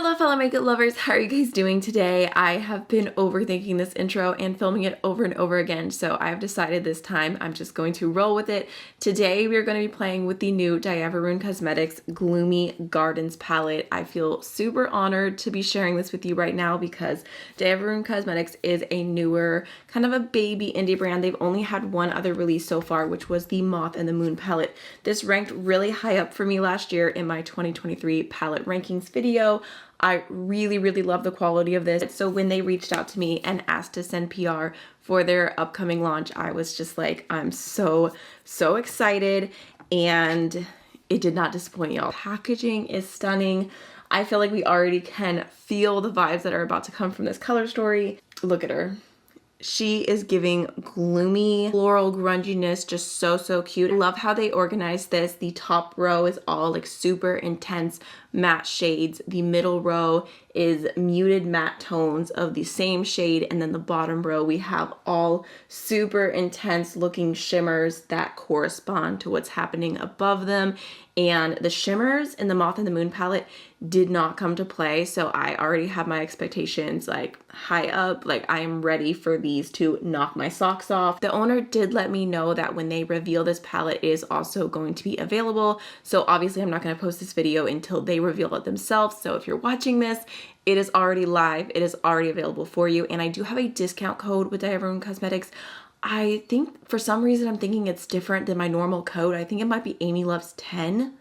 Hello fellow makeup lovers, how are you guys doing today? I have been overthinking this intro and filming it over and over again, so I've decided this time I'm just going to roll with it. Today we are going to be playing with the new Dieverune Cosmetics Gloomy Gardens palette. I feel super honored to be sharing this with you right now because Dieverune Cosmetics is a newer, kind of a baby indie brand. They've only had one other release so far, which was the Moth and the Moon palette. This ranked really high up for me last year in my 2023 palette rankings video. I really love the quality of this. So when they reached out to me and asked to send PR for their upcoming launch, I was just like, I'm so excited, and it did not disappoint, y'all. Packaging is stunning. I feel like we already can feel the vibes that are about to come from this color story. Look at her. She is giving gloomy floral grunginess, just so cute. I love how they organized this. The top row is all like super intense matte shades. The middle row is muted matte tones of the same shade, and then the bottom row we have all super intense looking shimmers that correspond to what's happening above them. And the shimmers in the Moth and the Moon palette did not come to play, so I already have my expectations like high up. Like I am ready for these to knock my socks off. The owner did let me know that when they reveal this palette, it is also going to be available. So obviously I'm not going to post this video until they reveal it themselves. So if you're watching this, it is already live. It is already available for you. And I do have a discount code with Dieverune Cosmetics. I think for some reason I'm thinking it's different than my normal code. I think it might be AMYLOVES10.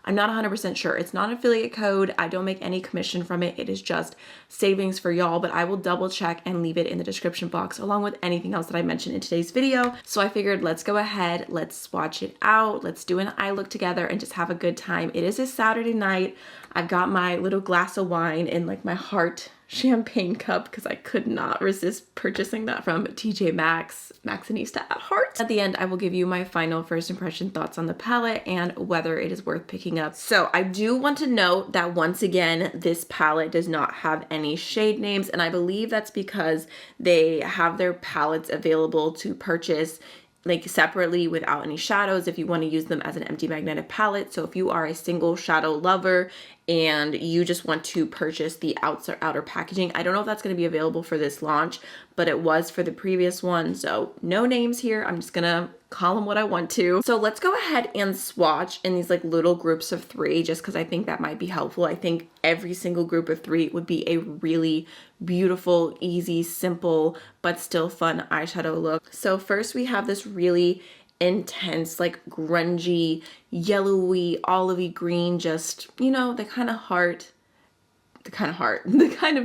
I'm not 100% sure. It's not an affiliate code. I don't make any commission from it. It is just savings for y'all, but I will double check and leave it in the description box along with anything else that I mentioned in today's video. So I figured let's go ahead, let's swatch it out, let's do an eye look together and just have a good time. It is a Saturday night. I've got my little glass of wine in like my heart champagne cup because I could not resist purchasing that from TJ Maxx, Maxinista at heart. At the end, I will give you my final first impression thoughts on the palette and whether it is worth picking up. So I do want to note that once again, this palette does not have any shade names, and I believe that's because they have their palettes available to purchase like separately without any shadows if you want to use them as an empty magnetic palette. So if you are a single shadow lover and you just want to purchase the outer packaging, I don't know if that's going to be available for this launch, but it was for the previous one. So no names here. I'm just gonna call them what I want to. So let's go ahead and swatch in these like little groups of 3, just because I think that might be helpful. I think every single group of 3 would be a really beautiful, easy, simple, but still fun eyeshadow look. So first we have this really intense, like grungy, yellowy, olivey green, just, you know, the kind of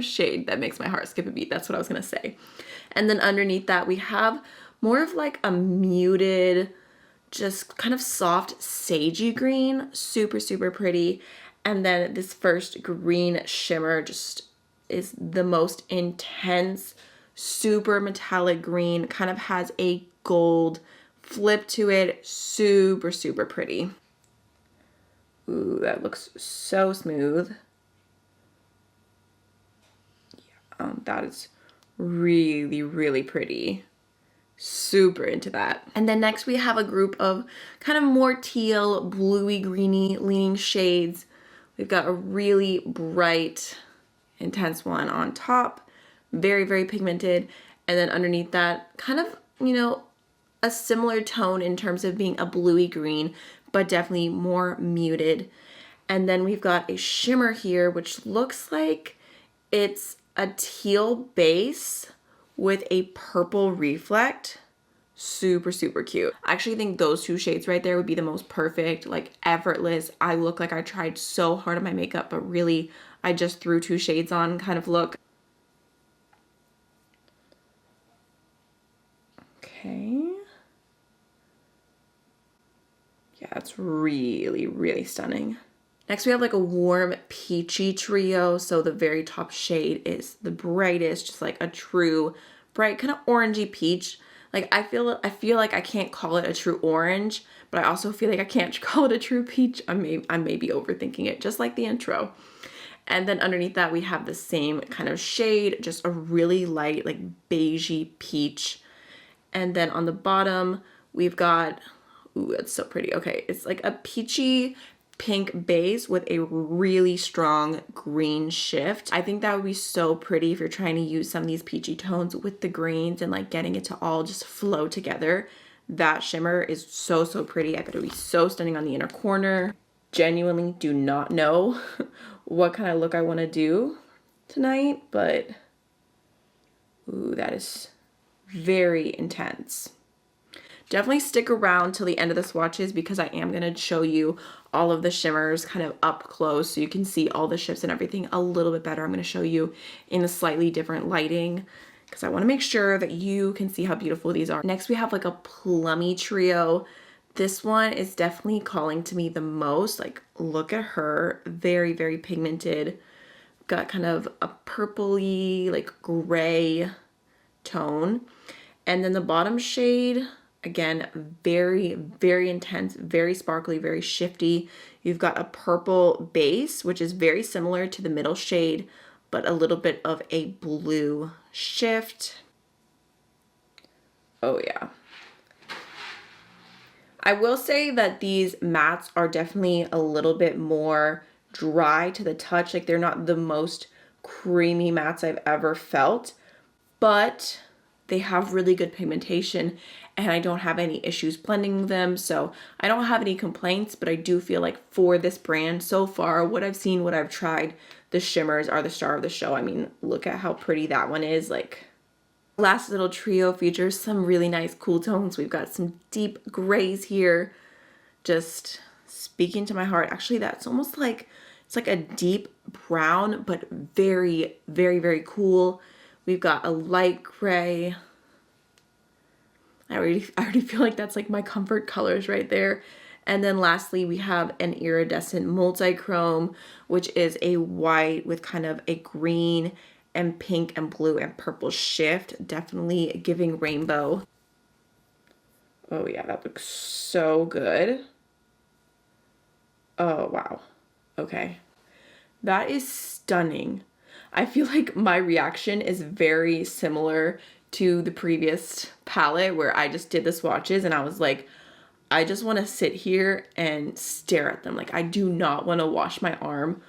shade that makes my heart skip a beat. That's what I was gonna say. And then underneath that we have more of like a muted, just kind of soft sagey green, super pretty. And then this first green shimmer just is the most intense, super metallic green, kind of has a gold flip to it, super pretty. Ooh, that looks so smooth. Yeah, that is really pretty. Super into that. And then next we have a group of kind of more teal, bluey, greeny leaning shades. We've got a really bright, intense one on top, very pigmented. And then underneath that, kind of, you know, a similar tone in terms of being a bluey green, but definitely more muted. And then we've got a shimmer here, which looks like it's a teal base with a purple reflect. Super cute. I actually think those 2 shades right there would be the most perfect, like effortless, I look like I tried so hard on my makeup, but really I just threw 2 shades on kind of look. Okay. Yeah, it's really stunning. Next we have like a warm peachy trio. So the very top shade is the brightest, just like a true bright kind of orangey peach. Like I feel like I can't call it a true orange, but I also feel like I can't call it a true peach. I may be overthinking it, just like the intro. And then underneath that we have the same kind of shade, just a really light like beigey peach. And then on the bottom we've got, ooh, it's so pretty. Okay, it's like a peachy pink base with a really strong green shift. I think that would be so pretty if you're trying to use some of these peachy tones with the greens and like getting it to all just flow together. That shimmer is so, so pretty. I bet it would be so stunning on the inner corner. Genuinely do not know what kind of look I want to do tonight, but ooh, that is very intense. Definitely stick around till the end of the swatches because I am going to show you all of the shimmers kind of up close so you can see all the shifts and everything a little bit better. I'm going to show you in a slightly different lighting because I want to make sure that you can see how beautiful these are. Next, we have like a plummy trio. This one is definitely calling to me the most. Like, look at her. Very, very pigmented. Got kind of a purpley, like gray tone. And then the bottom shade, again, very, very intense, very sparkly, very shifty. You've got a purple base, which is very similar to the middle shade, but a little bit of a blue shift. Oh yeah. I will say that these mattes are definitely a little bit more dry to the touch. Like, they're not the most creamy mattes I've ever felt, but they have really good pigmentation and I don't have any issues blending them. So I don't have any complaints, but I do feel like for this brand so far, what I've seen, what I've tried, the shimmers are the star of the show. I mean, look at how pretty that one is. Like, last little trio features some really nice cool tones. We've got some deep grays here, just speaking to my heart. Actually, that's almost like, it's like a deep brown, but very, very, very cool. We've got a light gray. I already feel like that's like my comfort colors right there. And then lastly, we have an iridescent multi-chrome, which is a white with kind of a green and pink and blue and purple shift. Definitely giving rainbow. Oh yeah, that looks so good. Oh wow. Okay. That is stunning. I feel like my reaction is very similar to the previous palette where I just did the swatches and I was like, I just want to sit here and stare at them. Like, I do not want to wash my arm.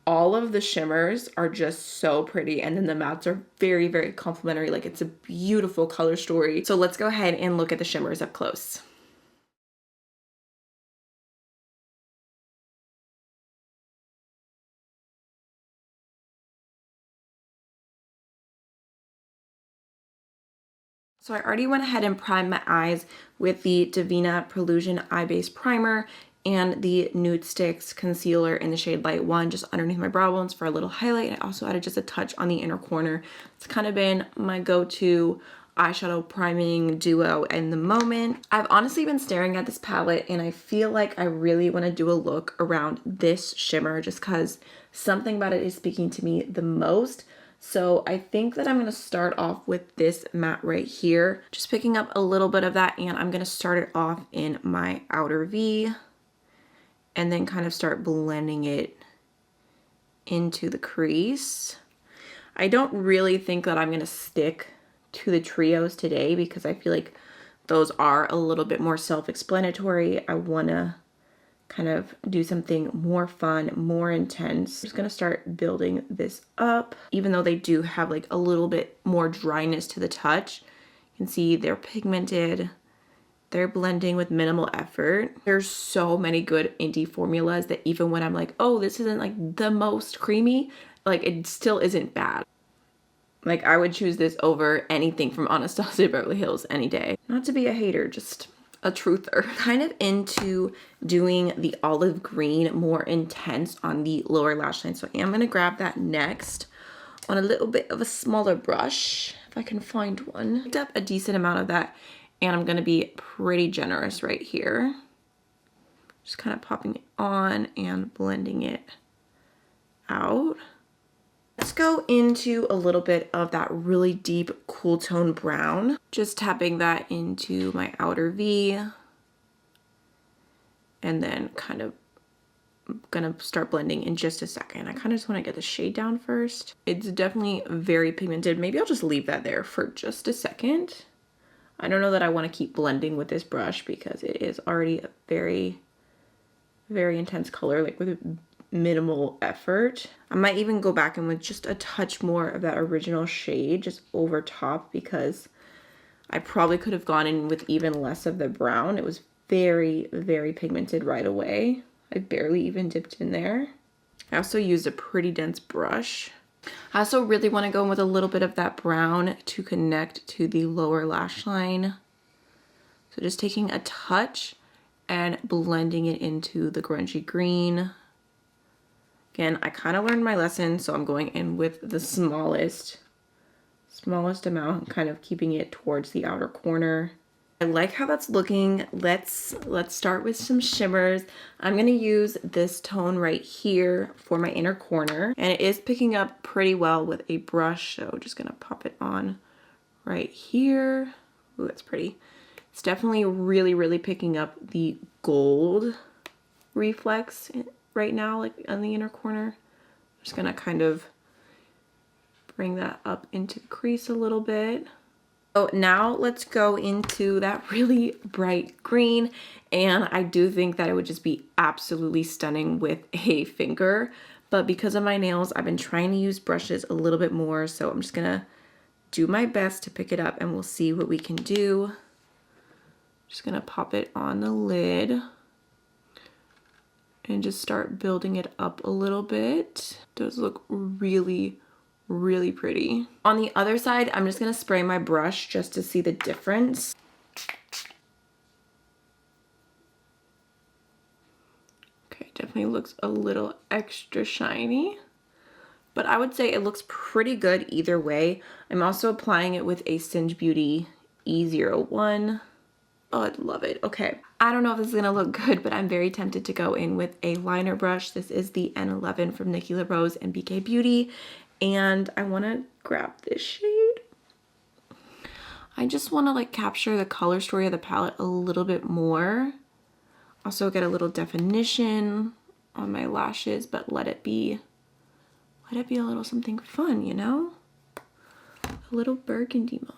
All of the shimmers are just so pretty, and then the mattes are very, very complementary. Like, it's a beautiful color story. So let's go ahead and look at the shimmers up close. So I already went ahead and primed my eyes with the Dieverune Prolusion Eye Base Primer and the Nude Sticks Concealer in the shade Light 1 just underneath my brow bones for a little highlight. I also added just a touch on the inner corner. It's kind of been my go-to eyeshadow priming duo in the moment. I've honestly been staring at this palette and I feel like I really want to do a look around this shimmer just because something about it is speaking to me the most. So I think that I'm going to start off with this matte right here. Just picking up a little bit of that, and I'm going to start it off in my outer V and then kind of start blending it into the crease. I don't really think that I'm going to stick to the trios today because I feel like those are a little bit more self-explanatory. I want to kind of do something more fun, more intense. I'm just gonna start building this up. Even though they do have like a little bit more dryness to the touch, you can see they're pigmented. They're blending with minimal effort. There's so many good indie formulas that even when I'm like, oh, this isn't like the most creamy, like it still isn't bad. Like, I would choose this over anything from Anastasia Beverly Hills any day. Not to be a hater, just a truther. Kind of into doing the olive green more intense on the lower lash line. So I am going to grab that next on a little bit of a smaller brush, if I can find one. Picked up a decent amount of that, and I'm going to be pretty generous right here. Just kind of popping it on and blending it out. Let's go into a little bit of that really deep cool tone brown. Just tapping that into my outer V. And then kind of gonna start blending in just a second. I kind of just want to get the shade down first. It's definitely very pigmented. Maybe I'll just leave that there for just a second. I don't know that I want to keep blending with this brush because it is already a very, very intense color, like with minimal effort. I might even go back in with just a touch more of that original shade just over top, because I probably could have gone in with even less of the brown. It was very, very pigmented right away. I barely even dipped in there. I also used a pretty dense brush. I also really want to go in with a little bit of that brown to connect to the lower lash line. So just taking a touch and blending it into the grungy green. Again, I kind of learned my lesson, so I'm going in with the smallest amount, kind of keeping it towards the outer corner. I like how that's looking. Let's start with some shimmers. I'm gonna use this tone right here for my inner corner, and it is picking up pretty well with a brush, so just gonna pop it on right here. Ooh, that's pretty. It's definitely really, really picking up the gold reflex right now, like on the inner corner. I'm just gonna kind of bring that up into the crease a little bit. So now let's go into that really bright green, and I do think that it would just be absolutely stunning with a finger, but because of my nails, I've been trying to use brushes a little bit more, so I'm just gonna do my best to pick it up and we'll see what we can do. Just gonna pop it on the lid and just start building it up a little bit. It does look really, really pretty. On the other side, I'm just gonna spray my brush just to see the difference. Okay, definitely looks a little extra shiny, but I would say it looks pretty good either way. I'm also applying it with a Singe Beauty E01. Oh, I love it. Okay, I don't know if this is gonna look good, but I'm very tempted to go in with a liner brush. This is the N11 from Nikki LaRose and BK Beauty, and I wanna grab this shade. I just wanna like capture the color story of the palette a little bit more. Also get a little definition on my lashes, but let it be a little something fun, you know? A little burgundy moment.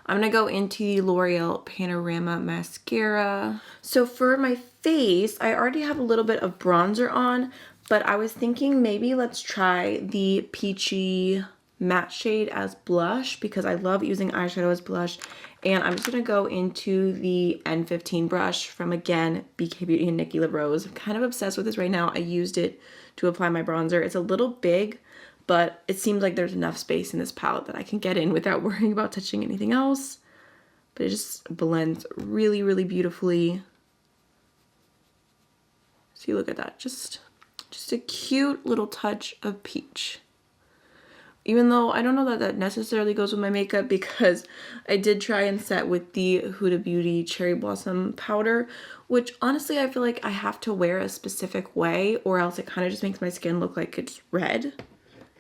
I'm gonna go into the L'Oreal Panorama Mascara. So for my face, I already have a little bit of bronzer on, but I was thinking maybe let's try the Peachy Matte shade as blush, because I love using eyeshadow as blush. And I'm just gonna go into the N15 brush from, again, BK Beauty and Nikki LaRose. I'm kind of obsessed with this right now. I used it to apply my bronzer. It's a little big, but it seems like there's enough space in this palette that I can get in without worrying about touching anything else. But it just blends really, really beautifully. See, look at that. Just a cute little touch of peach. Even though I don't know that that necessarily goes with my makeup, because I did try and set with the Huda Beauty Cherry Blossom powder, which honestly I feel like I have to wear a specific way, or else it kind of just makes my skin look like it's red.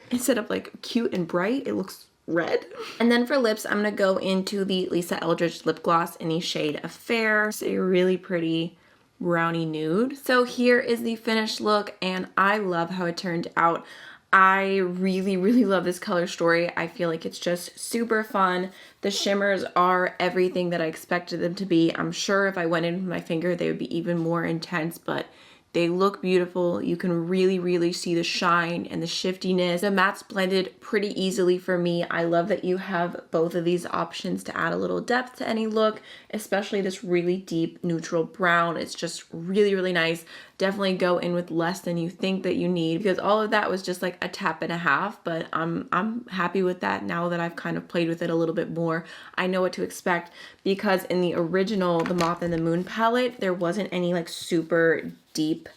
Instead of like cute and bright, it looks red. And then for lips, I'm gonna go into the Lisa Eldridge lip gloss in the shade Affair. It's a really pretty brownie nude. So here is the finished look, and I love how it turned out. I really, really love this color story. I feel like it's just super fun. The shimmers are everything that I expected them to be. I'm sure if I went in with my finger, they would be even more intense, but they look beautiful. You can really, really see the shine and the shiftiness. The mattes blended pretty easily for me. I love that you have both of these options to add a little depth to any look, especially this really deep neutral brown. It's just really, really nice. Definitely go in with less than you think that you need, because all of that was just like a tap and a half, but I'm happy with that now that I've kind of played with it a little bit more. I know what to expect, because in the original, the Moth and the Moon palette, there wasn't any like super deep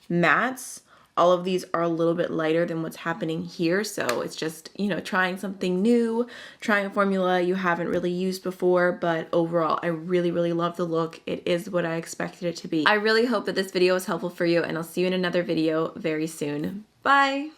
mattes. All of these are a little bit lighter than what's happening here, so it's just, you know, trying something new, trying a formula you haven't really used before. But overall, I really, really love the look. It is what I expected it to be. I really hope that this video was helpful for you, and I'll see you in another video very soon. Bye!